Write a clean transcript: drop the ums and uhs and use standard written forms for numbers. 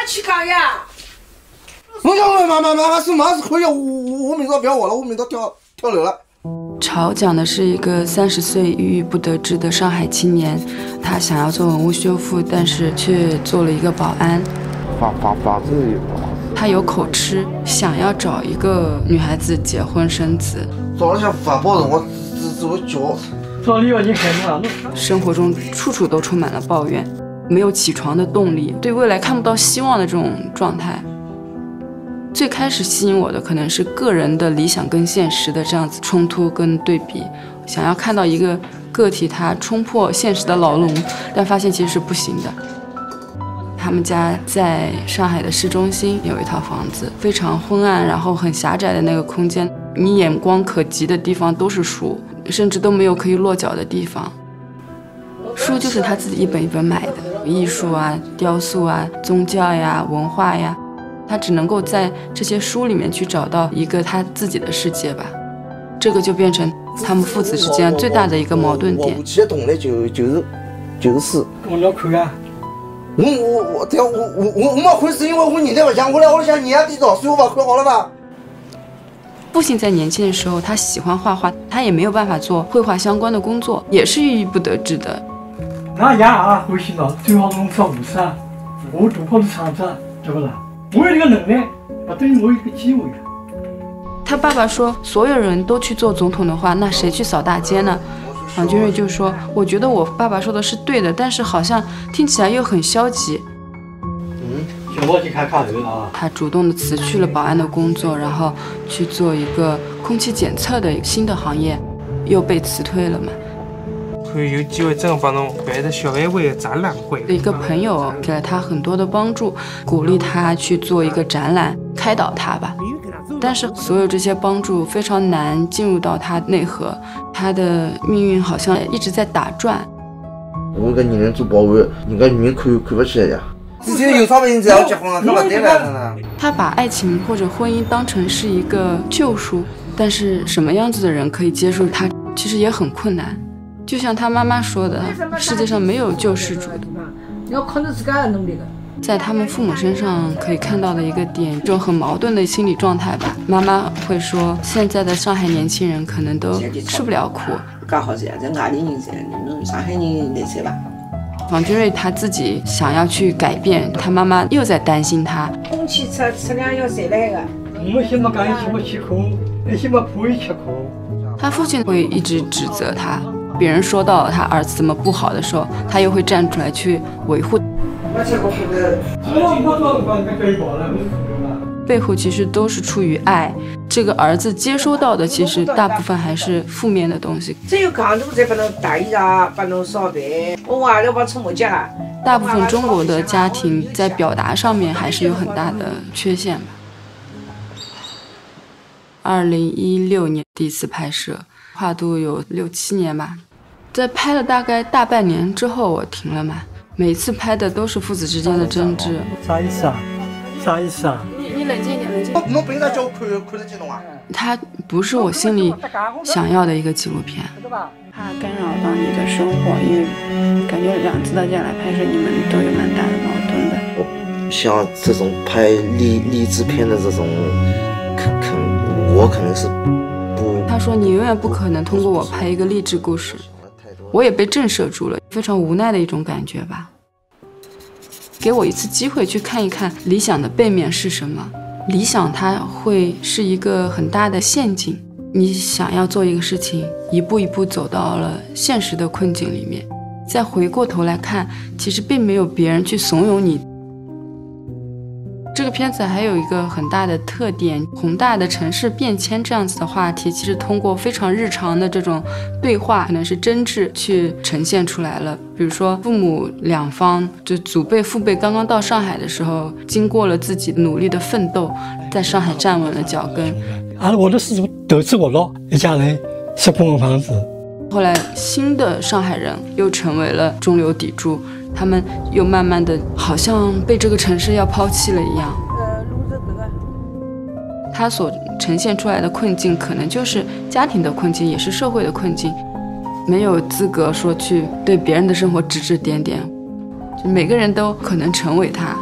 去干呀？我讲妈是可以，我明早不要我了，我明早跳楼了。潮讲的是一个30岁郁郁不得志的上海青年，他想要做文物修复，但是却做了一个保安。法子。他有口吃，想要找一个女孩子结婚生子。找了想发报人，我只会脚。找你要你看嘛。生活中处处都充满了抱怨，没有起床的动力，对未来看不到希望的这种状态。最开始吸引我的可能是个人的理想跟现实的这样子冲突跟对比，想要看到一个个体他冲破现实的牢笼，但发现其实是不行的。他们家在上海的市中心有一套房子，非常昏暗，然后很狭窄的那个空间，你眼光可及的地方都是书，甚至都没有可以落脚的地方。书就是他自己一本一本买的，艺术啊、雕塑啊、宗教呀、文化呀，他只能够在这些书里面去找到一个他自己的世界吧。这个就变成他们父子之间最大的一个矛盾点。我其实懂的就是我老看啊。我没看是因为我年代不强，我想年底早，所以我把看好了吧。父亲在年轻的时候，他喜欢画画，他也没有办法做绘画相关的工作，也是郁郁不得志的。那爷啊，回心了，最好弄上50啊，我读好的厂子，对不啦？我有这个能力，不等于我有一个机会。他爸爸说，所有人都去做总统的话，那谁去扫大街呢？黄君瑞就说，我觉得我爸爸说的是对的，但是好像听起来又很消极。小伙计看后啊。他主动的辞去了保安的工作，然后去做一个空气检测的新的行业，又被辞退了嘛。可以有机会正好帮侬办的小范围的展览会。一个朋友给了他很多的帮助，鼓励他去做一个展览，开导他吧。但是所有这些帮助非常难进入到他内核，他的命运好像一直在打转。我跟女人做保安，人家女人看不起来呀。之前有钞票人才要结婚啊，干嘛对了呢？他把爱情或者婚姻当成是一个救赎，但是什么样子的人可以接受他，其实也很困难。就像他妈妈说的，世界上没有救世主的。要靠你自家的努力的。在他们父母身上可以看到的一个点，这种很矛盾的心理状态吧。妈妈会说，现在的上海年轻人可能都吃不了苦。刚好这样，在外地人噻，你们上海人来噻吧。黄君瑞他自己想要去改变，他妈妈又在担心他。空气质量要谁来的？我们先把干先把吃苦，先把苦也吃苦。他父亲会一直指责他，别人说到他儿子怎么不好的时候，他又会站出来去维护。背后其实都是出于爱，这个儿子接收到的其实大部分还是负面的东西。只有扛住才把侬带衣裳，把侬烧饭，我娃要把出门家了。大部分中国的家庭在表达上面还是有很大的缺陷吧。2016年第一次拍摄，跨度有6、7年吧。在拍了大概大半年之后，我停了嘛。每次拍的都是父子之间的争执。啥意思啊？啥意思啊？你冷静一点，冷静。侬不应该叫我看得见侬啊！它不是我心里想要的一个纪录片。怕干扰到你的生活，因为感觉2次到家来拍摄，你们都有蛮大的矛盾的。我像这种拍励志片的这种，我可能是不。他说你永远不可能通过我拍一个励志故事。我也被震慑住了，非常无奈的一种感觉吧。给我一次机会去看一看理想的背面是什么。理想它会是一个很大的陷阱，你想要做一个事情，一步一步走到了现实的困境里面，再回过头来看，其实并没有别人去怂恿你。这个片子还有一个很大的特点，宏大的城市变迁这样子的话题，其实通过非常日常的这种对话，可能是真挚去呈现出来了。比如说父母两方，就祖辈父辈刚刚到上海的时候，经过了自己努力的奋斗，在上海站稳了脚跟。我的师傅投资我了，一家人10公分房子。后来新的上海人又成为了中流砥柱，他们又慢慢的好像被这个城市要抛弃了一样。他所呈现出来的困境可能就是家庭的困境，也是社会的困境，没有资格说去对别人的生活指指点点，就每个人都可能成为他。